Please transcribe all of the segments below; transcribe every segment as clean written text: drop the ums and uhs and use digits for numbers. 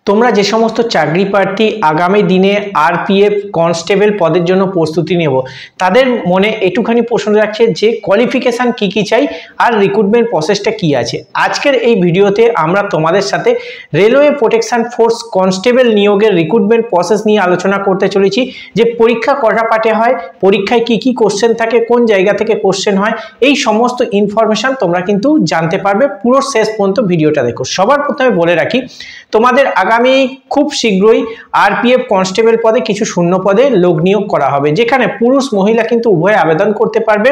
তোমরা যে সমস্ত চাকরি প্রার্থী আগামী দিনে আরপিএফ কনস্টেবল পদের জন্য প্রস্তুতি নেব তাদের মনে একটুখানি প্রশ্ন রাখছে যে কোয়ালিফিকেশন কি কি চাই আর রিক্রুটমেন্ট প্রসেসটা কি আছে। আজকের এই ভিডিওতে আমরা তোমাদের সাথে রেলওয়ে প্রোটেকশন ফোর্স কনস্টেবল নিয়োগের রিক্রুটমেন্ট প্রসেস নিয়ে আলোচনা করতে চলেছি, যে পরীক্ষা কটা পার্টে হয়, পরীক্ষায় কি কি কোশ্চেন থাকে, কোন জায়গা থেকে কোশ্চেন হয়, এই সমস্ত ইনফরমেশন তোমরা কিন্তু জানতে পারবে। পুরো শেষ পর্যন্ত ভিডিওটা দেখো। সবার প্রথমে বলে রাখি, তোমাদের আগামী খুব শীঘ্রই আরপিএফ কনস্টেবল পদে কিছু শূন্য পদে লোক নিয়োগ করা হবে, যেখানে পুরুষ মহিলা কিন্তু উভয়ে আবেদন করতে পারবে।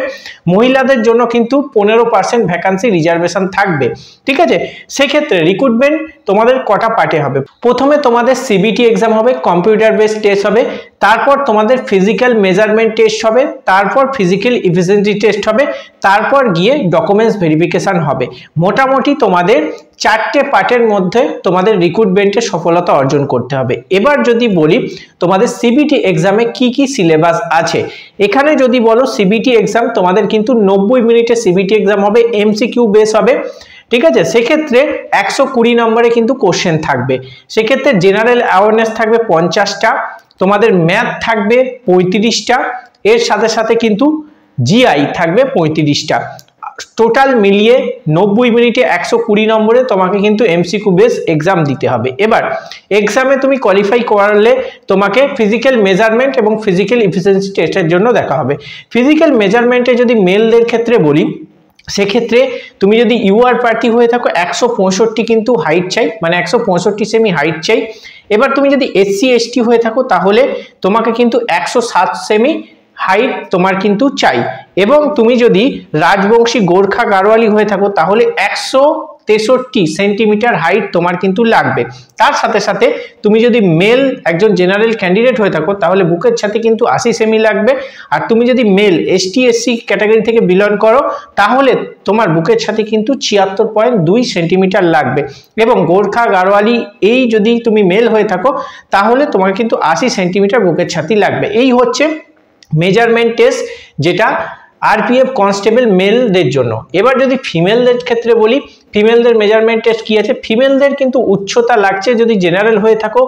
মহিলাদের জন্য কিন্তু 15% ভ্যাকান্সি রিজার্ভেশন থাকবে, ঠিক আছে। সেক্ষেত্রে রিক্রুটমেন্ট তোমাদের কটা পার্টে হবে। প্রথমে তোমাদের সিবিটি এক্সাম হবে, কম্পিউটার বেসড টেস্ট হবে, তারপর তোমাদের ফিজিক্যাল মেজারমেন্ট টেস্ট হবে, তারপর ফিজিক্যাল এফিসিয়েন্সি টেস্ট হবে, তারপর গিয়ে ডকুমেন্টস ভেরিফিকেশন হবে। মোটামুটি তোমাদের 4টে পার্টের মধ্যে তোমাদের রিক্রুটমেন্টে সফলতা অর্জন করতে হবে। এবার যদি বলি তোমাদের সিবিটি এক্সামে কি কি সিলেবাস আছে, এখানে যদি বলো সিবিটি এক্সাম তোমাদের কিন্তু 90 মিনিটের সিবিটি এক্সাম হবে, এমসিকিউ বেস হবে, ঠিক আছে। সেক্ষেত্রে 120 নম্বরে কিন্তু কোশ্চেন থাকবে। সেক্ষেত্রে জেনারেল অ্যাওয়ারনেস থাকবে 50টা, তোমাদের ম্যাথ থাকবে 35টা, এর সাথে সাথে কিন্তু জিআই থাকবে 35টা। টোটাল মিলিয়ে 90 মিনিটে 120 নম্বরে তোমাকে কিন্তু এমসিকিউ বেস এক্সাম দিতে হবে। এবার এক্সামে তুমি কোয়ালিফাই করলে তোমাকে ফিজিক্যাল মেজারমেন্ট এবং ফিজিক্যাল এফিসিয়েন্সি টেস্টের জন্য দেখা হবে। ফিজিক্যাল মেজারমেন্টে যদি মেলদের ক্ষেত্রে বলি, সেক্ষেত্রে তুমি যদি ইউআর প্রার্থী হয়ে থাকো 165 কিন্তু হাইট চাই, মানে 165 সেমি হাইট চাই। এবার তুমি যদি এসসি এসটি হয়ে থাকো তাহলে তোমাকে কিন্তু 107 সেমি হাইট তোমার কিন্তু চাই। এবং তুমি যদি রাজবংশী গোর্খা গাড়োয়ালি হয়ে থাকো তাহলে 163 সেন্টিমিটার হাইট তোমার কিন্তু লাগবে। তার সাথে সাথে তুমি যদি মেল একজন জেনারেল ক্যান্ডিডেট হয়ে থাকো তাহলে বুকের ছাতি কিন্তু 80 সেমি লাগবে। আর তুমি যদি মেল এসটি এসসি ক্যাটাগরি থেকে বিলং করো তাহলে তোমার বুকের ছাতি কিন্তু 76.2 সেন্টিমিটার লাগবে। এবং গোর্খা গাড়োয়ালি এই যদি তুমি মেল হয়ে থাকো তাহলে তোমার কিন্তু 80 সেন্টিমিটার বুকের ছাতি লাগবে। এই হচ্ছে মেজারমেন্ট টেস্ট, যেটা আরপিএফ কনস্টেবল মেলদের জন্য। এবার যদি ফিমেলদের ক্ষেত্রে বলি, ফিমেলদের মেজারমেন্ট টেস্ট কি আছে। ফিমেলদের কিন্তু উচ্চতা লাগছে, যদি জেনারেল হয়ে থাকো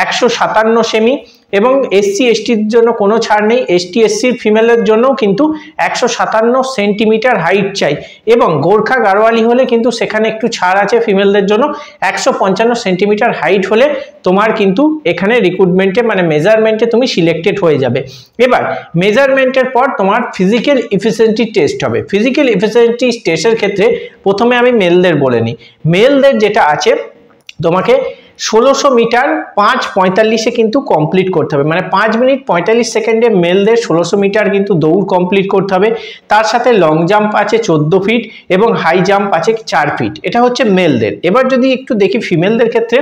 157 সেমি, এবং এসসি এসটির জন্য কোনো ছাড় নেই, এসটি এসসির ফিমেলের জন্য কিন্তু 157 সেন্টিমিটার হাইট চাই। এবং গোর্খা গাড়োয়ালি হলে কিন্তু সেখানে একটু ছাড় আছে, ফিমেলদের জন্য 155 সেন্টিমিটার হাইট হলে তোমার কিন্তু এখানে রিক্রুটমেন্টে মানে মেজারমেন্টে তুমি সিলেক্টেড হয়ে যাবে। এবার মেজারমেন্টের পর তোমার ফিজিক্যাল এফিসিয়েন্সি টেস্ট হবে। ফিজিক্যাল এফিসিয়েন্সি টেস্টের ক্ষেত্রে প্রথমে আমি মেলদের বলে নিই। মেলদের যেটা আছে, তোমাকে 1600 মিটার 5:45 কিন্তু কমপ্লিট করতে হবে, মানে 5 মিনিট 45 সেকেন্ডে মেলদের 1600 মিটার কিন্তু দৌড় কমপ্লিট করতে হবে। তার সাথে লং জাম্প আছে 14 ফিট এবং হাই জাম্প আছে 4 ফিট। এটা হচ্ছে মেলদের। এবার যদি একটু দেখি ফিমেলদের ক্ষেত্রে,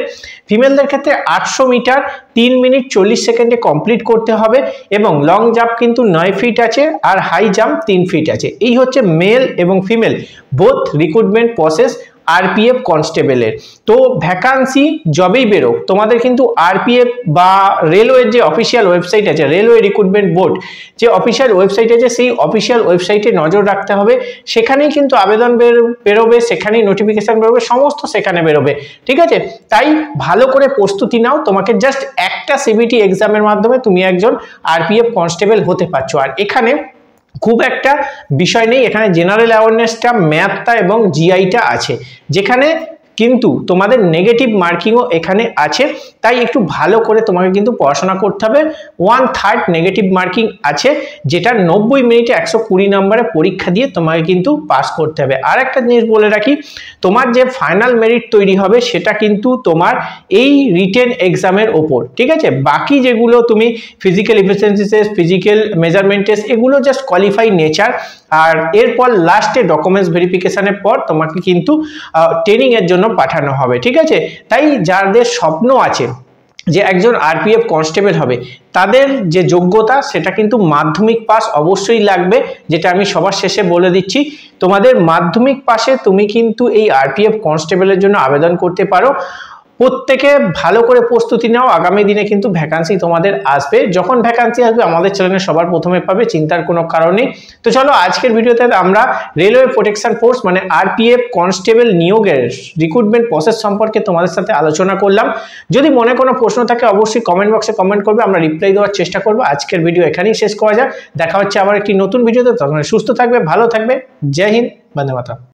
ফিমেলদের ক্ষেত্রে 800 মিটার 3 মিনিট 40 সেকেন্ডে কমপ্লিট করতে হবে, এবং লং জাম্প কিন্তু 9 ফিট আছে আর হাই জাম্প 3 ফিট আছে। এই হচ্ছে মেল এবং female both recruitment process RPF কনস্টেবলের। তো ভ্যাকান্সি যবেই বেরো তোমাদের কিন্তু আরপিএফ বা রেলওয়ের যে অফিসিয়াল ওয়েবসাইট আছে, রেলওয়ে রিক্রুটমেন্ট বোর্ড যে অফিসিয়াল ওয়েবসাইট আছে, সেই অফিসিয়াল ওয়েবসাইটে নজর রাখতে হবে। সেখানেই কিন্তু আবেদন বেরোবে, সেখানেই নোটিফিকেশন বেরোবে, সমস্ত সেখানে বেরোবে, ঠিক আছে। তাই ভালো করে প্রস্তুতি নাও। তোমাকে জাস্ট একটা সিবিটি এক্সামের মাধ্যমে তুমি একজন আরপিএফ কনস্টেবল হতে পারছো। আর এখানে খুব একটা বিষয় নেই, এখানে জেনারেল অ্যাওয়ারনেসটা, ম্যাথটা এবং জিআইটা আছে, যেখানে কিন্তু তোমাদের নেগেটিভ মার্কিংও এখানে আছে। তাই একটু ভালো করে তোমাকে কিন্তু পড়াশোনা করতে হবে। 1/3 নেগেটিভ মার্কিং আছে, যেটা 90 মিনিটে 120 নম্বরে পরীক্ষা দিয়ে তোমাকে কিন্তু পাস করতে হবে। আর একটা জিনিস বলে রাখি, তোমার যে ফাইনাল মেরিট তৈরি হবে সেটা কিন্তু তোমার এই রিটেন এক্সামের ওপর, ঠিক আছে। বাকি যেগুলো তুমি physical efficiency test, physical measurement test, এগুলো জাস্ট কোয়ালিফাই নেচার। আর এরপর লাস্টে ডকুমেন্টস ভেরিফিকেশনের পর তোমাকে কিন্তু ট্রেনিং এর জন্য পাঠানো হবে, ঠিক আছে। তাই যাদের স্বপ্ন আছে যে একজন আরপিএফ কনস্টেবল হবে, তাদের যে যোগ্যতা সেটা কিন্তু মাধ্যমিক পাস অবশ্যই লাগবে, যেটা আমি সবার শেষে বলে দিচ্ছি। তোমাদের মাধ্যমিক পাশে তুমি কিন্তু এই আরপিএফ কনস্টেবলের জন্য আবেদন করতে পারো। প্রত্যেকে ভালো করে প্রস্তুতি নাও, আগামী দিনে কিন্তু ভ্যাকান্সি তোমাদের আসবে, যখন ভ্যাকান্সি আসবে আমাদের চ্যানেলে সবার প্রথমে পাবে, চিন্তার কোনো কারণ নেই। তো চলো আজকের ভিডিওতে আমরা রেলওয়ে প্রোটেকশন ফোর্স মানে আরপিএফ কনস্টেবল নিয়োগের রিক্রুটমেন্ট প্রসেস সম্পর্কে তোমাদের সাথে আলোচনা করলাম। যদি মনে কোনো প্রশ্ন থাকে অবশ্যই কমেন্ট বক্সে কমেন্ট করবে, আমরা রিপ্লাই দেওয়ার চেষ্টা করবো। আজকের ভিডিও এখানেই শেষ করা যাক, দেখা হচ্ছে আবার একটি নতুন ভিডিওতে, তখন সুস্থ থাকবে, ভালো থাকবে। জয় হিন্দ, বন্দে মাতরম।